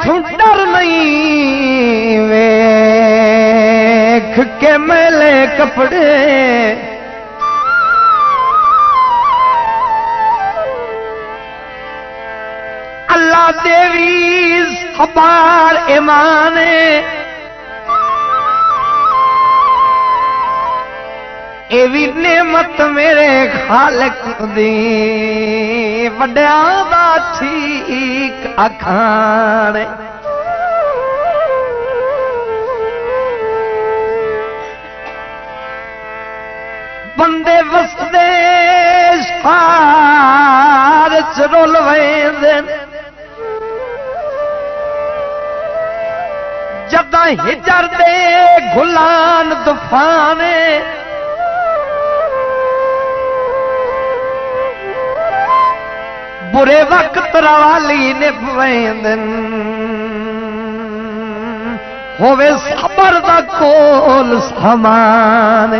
मैथों डर नहीं वेख के मैले कपड़े अल्लाह देवी खबर ईमाने ए भी नेमत मेरे खालक दी वड्या दा ठीक अखाण बंदे वसदे सार च रुल वेंदे जदा हिजर दे गुलान तूफाने बुरे वक्त रवाली ने वेंदन होवे सबर दा कोल समान